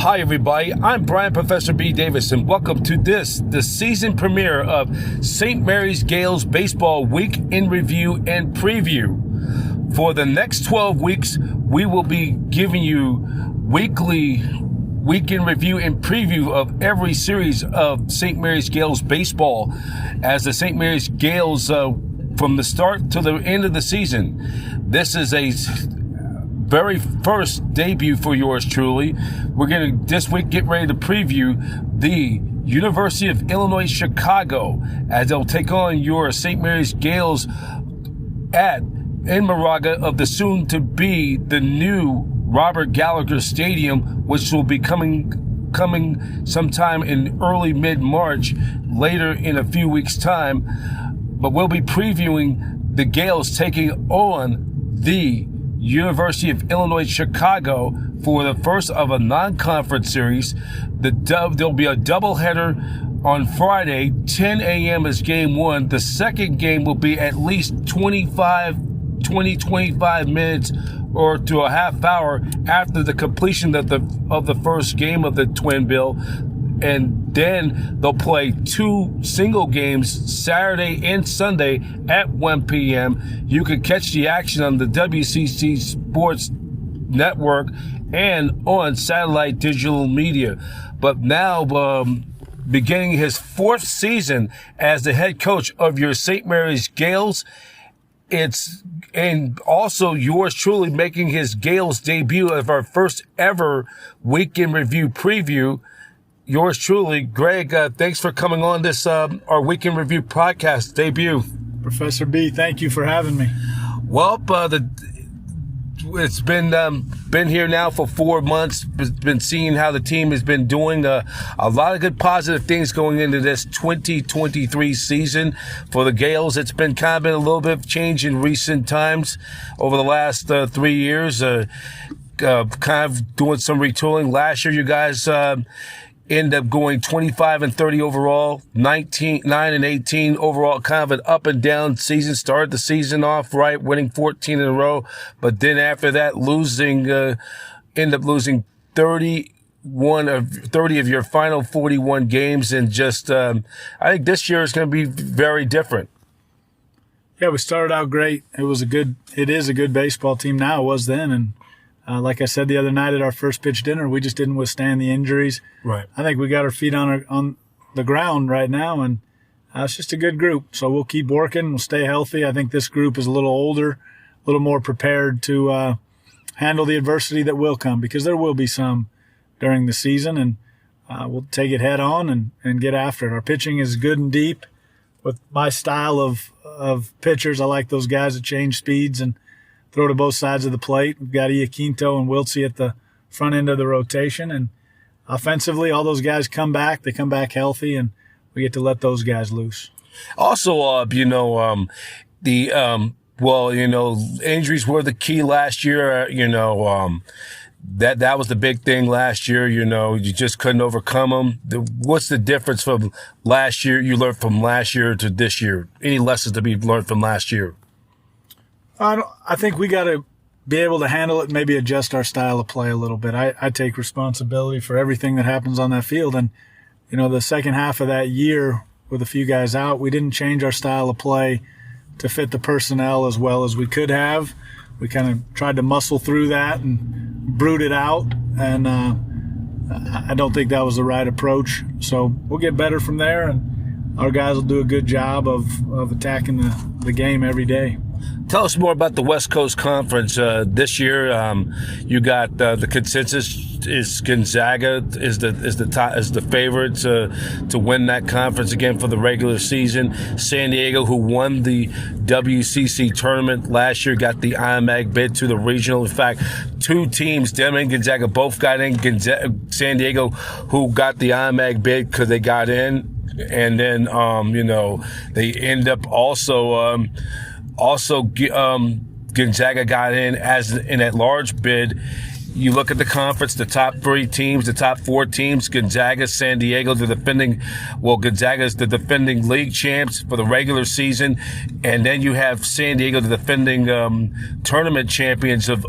Hi, everybody. I'm Brian Professor B. Davis, and welcome to the season premiere of St. Mary's Gaels Baseball Week in Review and Preview. For the next 12 weeks, we will be giving you weekly week in review and preview of every series of St. Mary's Gaels Baseball, as the St. Mary's Gaels, from the start to the end of the season. This is a very first debut for yours truly. We're going to this week get ready to preview the University of Illinois Chicago, as they'll take on your St. Mary's Gaels in Moraga of the soon to be the new Robert Gallagher Stadium, which will be coming sometime in early mid-March, later in a few weeks' time. But we'll be previewing the Gaels taking on the University of Illinois Chicago for the first of a non-conference series. There'll be a doubleheader on Friday. 10 a.m. is game one. The second game will be at least 25 minutes or to a half hour after the completion of the first game of the Twin Bill. And then they'll play two single games Saturday and Sunday at 1 p.m. You can catch the action on the WCC Sports Network and on satellite digital media. But now, beginning his fourth season as the head coach of your St. Mary's Gaels, and also yours truly making his Gaels debut of our first ever Week in Review preview. Yours truly, Greg, thanks for coming on this, our Week in Review podcast debut. Professor B, thank you for having me. Well, it's been here now for 4 months. Been seeing how the team has been doing. A lot of good positive things going into this 2023 season for the Gaels. It's been kind of been a little bit of change in recent times over the last 3 years. Kind of doing some retooling. Last year, you guys end up going 25-30 overall, 9-18 overall, kind of an up and down season. Started the season off right, winning 14 in a row, but then after that, end up losing 30 of your final 41 games, and just I think this year is going to be very different. Yeah, we started out great. It is a good baseball team now. It was then, and like I said the other night at our first pitch dinner, we just didn't withstand the injuries. Right. I think we got our feet on the ground right now, and it's just a good group. So we'll keep working. We'll stay healthy. I think this group is a little older, a little more prepared to handle the adversity that will come, because there will be some during the season, and we'll take it head on and get after it. Our pitching is good and deep. With my style of pitchers, I like those guys that change speeds and throw to both sides of the plate. We've got Iaquinto and Wiltsey at the front end of the rotation. And offensively, all those guys come back. They come back healthy, and we get to let those guys loose. Also, injuries were the key last year. That was the big thing last year. You just couldn't overcome them. What's the difference from last year? You learned from last year to this year. Any lessons to be learned from last year? I think we got to be able to handle it and maybe adjust our style of play a little bit. I take responsibility for everything that happens on that field. And, the second half of that year with a few guys out, we didn't change our style of play to fit the personnel as well as we could have. We kind of tried to muscle through that and brood it out. And I don't think that was the right approach. So we'll get better from there, and our guys will do a good job of attacking the game every day. Tell us more about the West Coast Conference this year. You got the consensus is Gonzaga is the favorite to win that conference again for the regular season. San Diego, who won the WCC tournament last year, got the IMAG bid to the regional. In fact, two teams, them and Gonzaga, both got in. San Diego, who got the IMAG bid because they got in, and then they end up also Gonzaga got in as an at-large bid. You look at the conference, the top four teams, Gonzaga, San Diego, Gonzaga is the defending league champs for the regular season. And then you have San Diego, the defending tournament champions of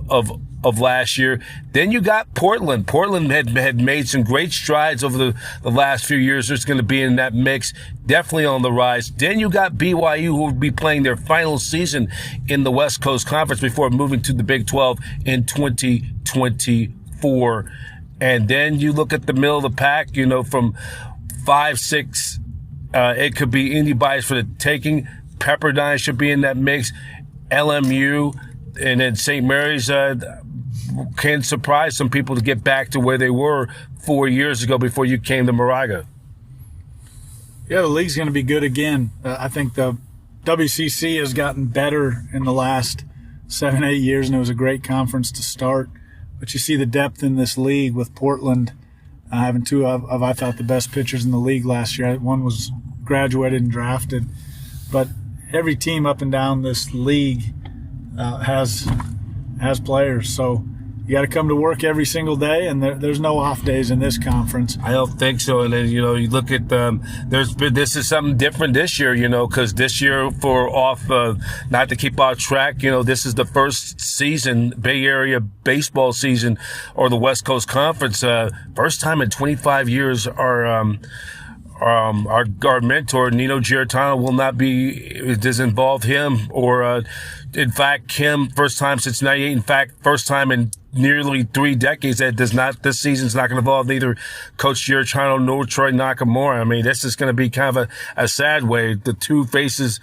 of last year. Then you got Portland. Portland had made some great strides over the last few years. There's going to be in that mix, definitely on the rise. Then you got BYU, who will be playing their final season in the West Coast Conference before moving to the Big 12 in 2024. And then you look at the middle of the pack, from 5, 6, it could be anybody's for the taking. Pepperdine should be in that mix. LMU, and then St. Mary's can surprise some people to get back to where they were 4 years ago before you came to Moraga. Yeah, the league's going to be good again. I think the WCC has gotten better in the last 7, 8 years, and it was a great conference to start. But you see the depth in this league with Portland having two of, I thought, the best pitchers in the league last year. One was graduated and drafted. But every team up and down this league has players. So you got to come to work every single day, and there's no off days in this conference. I don't think so. And then, you look at this is something different this year, because this year not to keep off track, this is the first season, Bay Area baseball season, or the West Coast Conference. First time in 25 years, our mentor, Nino Giarratano, will not be, does involve him or, in fact, Kim, first time since 98. In fact, first time in nearly 3 decades this season's not going to involve neither Coach Giarratano nor Troy Nakamura. I mean, this is going to be kind of a sad way. The two faces,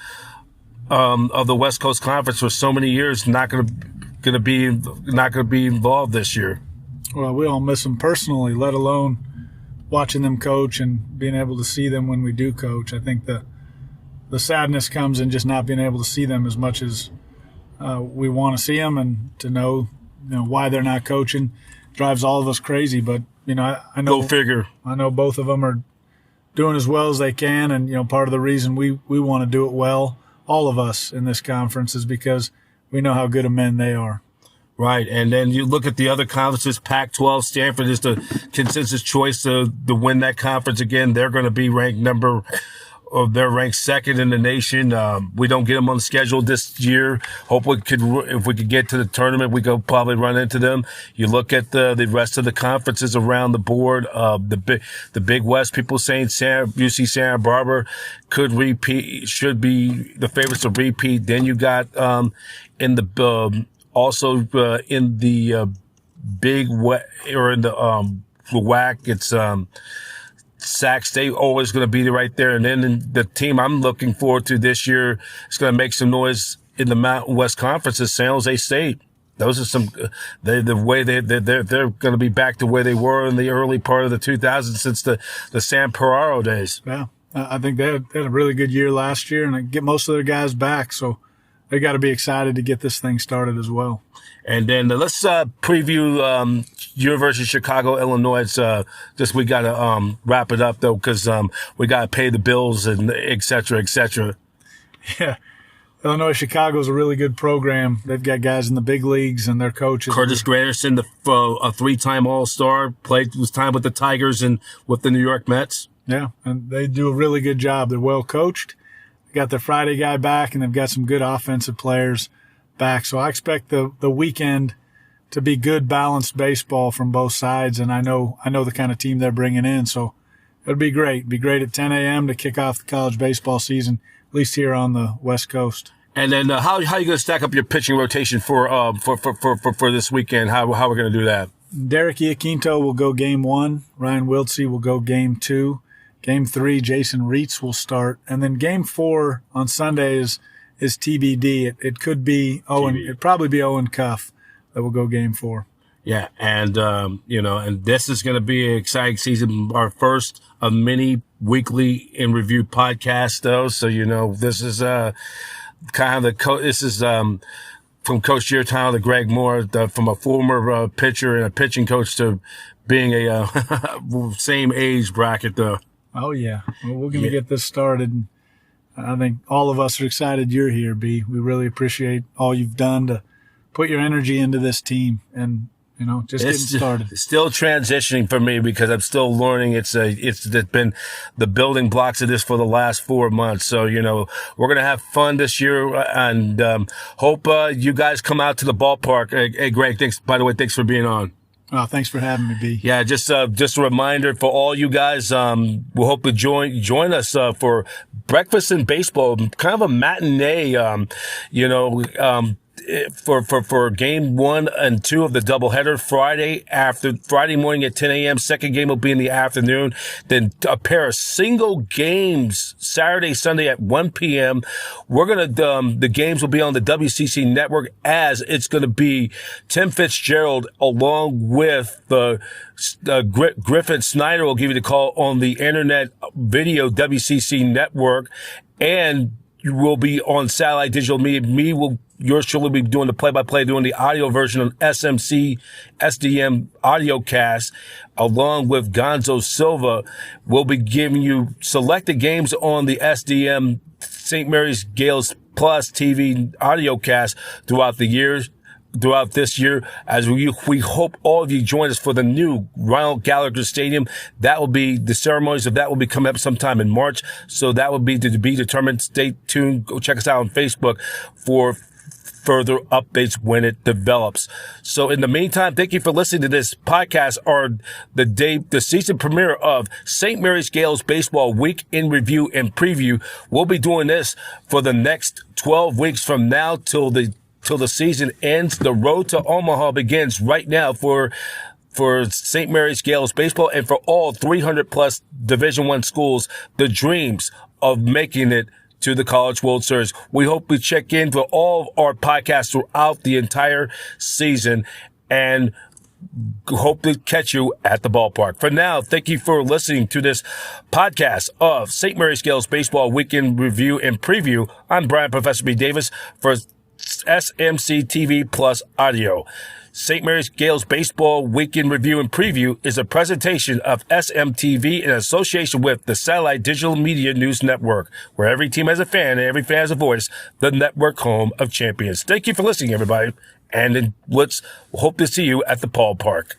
of the West Coast Conference for so many years, not going to be involved this year. Well, we all miss them personally, let alone watching them coach and being able to see them when we do coach. I think the sadness comes in just not being able to see them as much as we want to see them, and to know why they're not coaching drives all of us crazy. But I know, go figure. I know both of them are doing as well as they can, and part of the reason we want to do it well, all of us in this conference, is because we know how good of men they are. Right, and then you look at the other conferences. Pac-12, Stanford is the consensus choice to win that conference again. They're going to be they're ranked second in the nation. We don't get them on the schedule this year. Hope if we could get to the tournament, we could probably run into them. You look at the rest of the conferences around the board. The Big West, people saying UC Santa Barbara could repeat, should be the favorites to repeat. Then you got in the in the Big West, or in the WAC, it's Sac State always going to be right there. And then the team I'm looking forward to this year is going to make some noise in the Mountain West Conference is San Jose State. Those are the way they're going to be back to where they were in the early part of the 2000s since the Sam Peraro days. Yeah, I think they had a really good year last year, and they get most of their guys back. So they got to be excited to get this thing started as well. And then let's preview University of Chicago, Illinois. It's just we got to wrap it up, though, because we got to pay the bills and et cetera, et cetera. Yeah. Illinois Chicago is a really good program. They've got guys in the big leagues, and their coaches. Curtis Granderson, a 3-time All-Star, was time with the Tigers and with the New York Mets. Yeah, and they do a really good job. They're well coached. They got their Friday guy back, and they've got some good offensive players back. So I expect the weekend to be good, balanced baseball from both sides, and I know the kind of team they're bringing in. So it'll be great. It'll be great at 10 a.m. to kick off the college baseball season, at least here on the West Coast. And then how are you going to stack up your pitching rotation for this weekend? How are we going to do that? Derek Iaquinto will go game 1. Ryan Wiltsey will go game 2. Game 3, Jason Reitz will start. And then game 4 on Sunday is TBD. It could be it'd probably be Owen Cuff that will go game 4. Yeah. And, and this is going to be an exciting season. Our first of many weekly in review podcasts, though. So, this is, kind of this is, from Coach Giarratano to Greg Moore, from a former pitcher and a pitching coach to being a same age bracket, though. Oh, yeah. Well, we're going to get this started. I think all of us are excited you're here, B. We really appreciate all you've done to put your energy into this team. And just getting started. Still transitioning for me because I'm still learning. It's been the building blocks of this for the last 4 months. So, we're going to have fun this year and hope you guys come out to the ballpark. Hey, Greg, by the way, thanks for being on. Oh, thanks for having me, B. Yeah, just a reminder for all you guys. We'll hope to join us for breakfast and baseball, kind of a matinee. For game 1 and 2 of the doubleheader Friday morning at 10 a.m. Second game will be in the afternoon. Then a pair of single games Saturday, Sunday at 1 p.m. We're going the games will be on the WCC network as it's going to be Tim Fitzgerald along with Griffin Snyder will give you the call on the internet video WCC network, and you will be on satellite digital media. Yours truly will be doing the play-by-play, doing the audio version of SMC SDM audio cast, along with Gonzo Silva. We'll be giving you selected games on the SDM St. Mary's Gaels Plus TV audio cast throughout this year, as we hope all of you join us for the new Ronald Gallagher Stadium. The ceremonies of that will be coming up sometime in March. So that will be to be determined. Stay tuned. Go check us out on Facebook for further updates when it develops. So in the meantime, thank you for listening to this podcast or the season premiere of St. Mary's Gaels Baseball Week in Review and Preview. We'll be doing this for the next 12 weeks from now till the season ends. The road to Omaha begins right now for St. Mary's Gaels Baseball and for all 300 plus Division I schools, the dreams of making it to the College World Series. We hope we check in for all of our podcasts throughout the entire season and hope to catch you at the ballpark. For now, thank you for listening to this podcast of St. Mary's Gaels Baseball Weekend Review and Preview. I'm Brian Professor B. Davis for SMC-TV Plus Audio. St. Mary's Gaels Baseball Weekend Review and Preview is a presentation of SMTV in association with the Satellite Digital Media News Network, where every team has a fan and every fan has a voice, the network home of champions. Thank you for listening, everybody, and let's hope to see you at the ballpark.